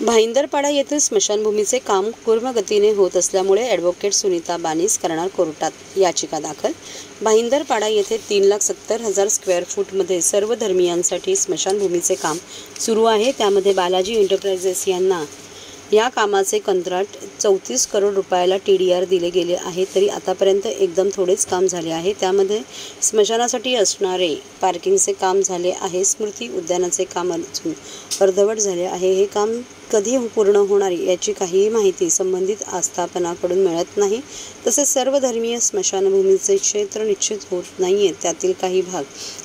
भाईंदरपाडा येथील स्मशानभूमीचे काम पूर्वगतीने होत असल्यामुळे ॲडव्होकेट सुनीता बानीस करणार कोर्टात याचिका दाखल। भाईंदरपाडा येथे 3,70,000 स्क्वेअर फूटमध्ये सर्व धर्मियांसाठी स्मशानभूमीचे काम सुरू आहे। त्यामध्ये बालाजी एंटरप्राइजेस यांना या कामाचे कंत्राट 34 करोड रुपयाला TDR दिले गेले आहे। तरी आतापर्यंत एकदम थोडेच काम झाले आहे। त्यामध्ये स्मशानासाठी असणारे पार्किंगचे काम झाले आहे। स्मृती उद्यानाचे काम अजून अर्धवट झाले आहे। हे काम कधी पूर्ण होणार याची काही माहिती संबंधित आस्थापनाकडून मिळत नाही। तसेच सर्व धर्मीय स्मशानभूमीचे क्षेत्र निश्चित होत नाहीये। त्यातील काही भाग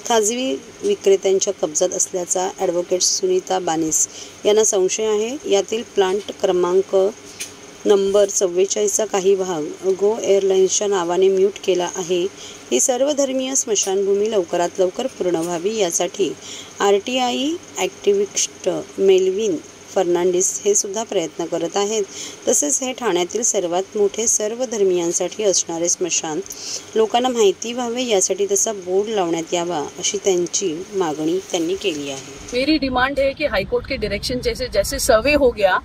खाजगी विक्रेत्यांच्या कब्जात असल्याचा ॲडव्होकेट सुनीता बानीस यांना संशय आहे। यातील प्लांट क्रमांक नंबर 44चा काही भाग गो एअरलाइन्सच्या नावाने म्यूट केला आहे। ही सर्व धर्मीय स्मशानभूमी लवकरात लवकर पूर्ण व्हावी यासाठी RTI ॲक्टिव्हिस्ट मेल्विन फर्नांडिस हे सुद्धा प्रयत्न करत आहेत। तसेच हे ठाण्यातील सर्वात मोठे सर्व धर्मियांसाठी असणारे स्मशान लोकांना माहिती व्हावे यासाठी तसा बोर्ड लावण्यात यावा अशी त्यांची मागणी त्यांनी केली आहे। मेरी डिमांड है कि हाईकोर्ट के डायरेक्शन जैसे सर्वे हो गया,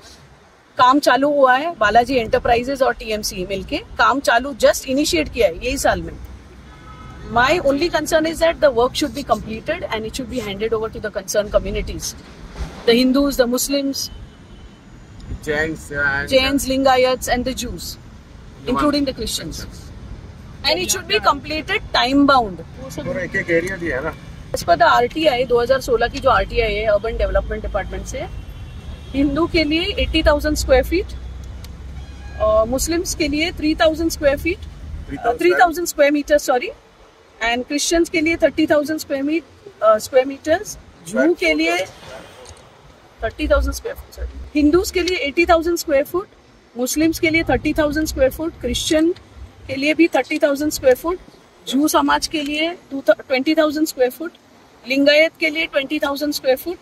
काम चालू हुआ है, बालाजी एंटरप्राइजेस और TMC मिलके काम चालू जस्ट इनिशिएट किया है यही साल में। My only concern is that the work should be completed and it should be handed over to the concerned communities, the Hindus, the Muslims, Jains, Lingayats and the Jews, including the Christians, and it should be completed time bound। एक area दिया है ना। As per the RTI 2016 की जो RTI है urban development department से, हिंदू के लिए 80,000 स्क्वायर फीट, मुस्लिम्स के लिए 3,000 square feet, 3,000 square metre sorry, and Christians के लिए 30,000 स्क्वायर मीटर्स, जू के लिए 30,000 स्क्वायर फुट सॉरी, हिंदूज के लिए 80,000 स्क्वायर फुट, मुस्लिम्स के लिए 30,000 स्क्वायर फुट, क्रिश्चियन के लिए भी 30,000 स्क्वायर फुट, जू समाज के लिए 20,000 स्क्वायर फुट, लिंगायत के लिए 20,000 स्क्वायर फुट,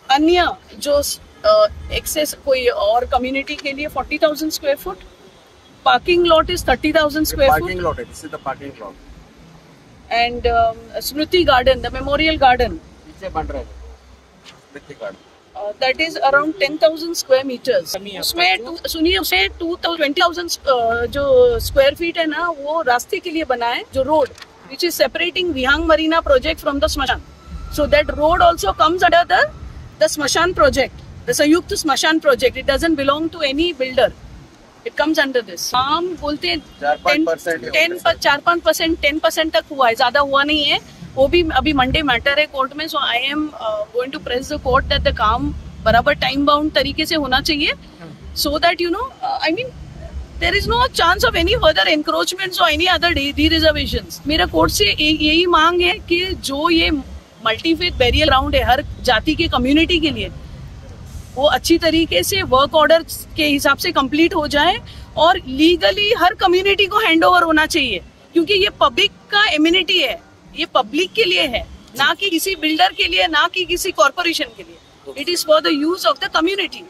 अन्य जो एक्सेस कोई और कम्युनिटी के लिए 40,000 square foot, parking lot is 30,000 square foot, parking lot है, this is the parking lot, and Smriti garden, the memorial garden पीछे बन रहा है Smriti garden, that is around 10,000 square meters। उसमें सुनिए उसे 20,000 जो स्क्वायर फीट है ना वो रास्ते के लिए बना है, जो road which is separating Vihang marina project from the स्मशान, so that road also comes under the स्मशान project, the संयुक्त स्मशान project, it doesn't belong to any builder, it comes under this। हम बोलते हैं 4-5% 10% तक हुआ है, ज्यादा हुआ नहीं है, वो भी अभी मंडे मैटर है कोर्ट में। So I am going to press the court that the काम बराबर टाइम बाउंड तरीके से होना चाहिए, so that you know I mean there is no chance of any further encroachments और एनी अदर डी रिजर्वेशंस। मेरा court से यही मांग है कि जो ये मल्टीफेथ बैरियर ग्राउंड है हर जाति के कम्युनिटी के लिए, वो अच्छी तरीके से वर्क ऑर्डर के हिसाब से कंप्लीट हो जाए और लीगली हर कम्युनिटी को हैंड ओवर होना चाहिए, क्योंकि ये पब्लिक का एम्यूनिटी है, ये पब्लिक के लिए है, ना कि किसी बिल्डर के लिए, ना कि किसी कॉर्पोरेशन के लिए। It is for the use of the community.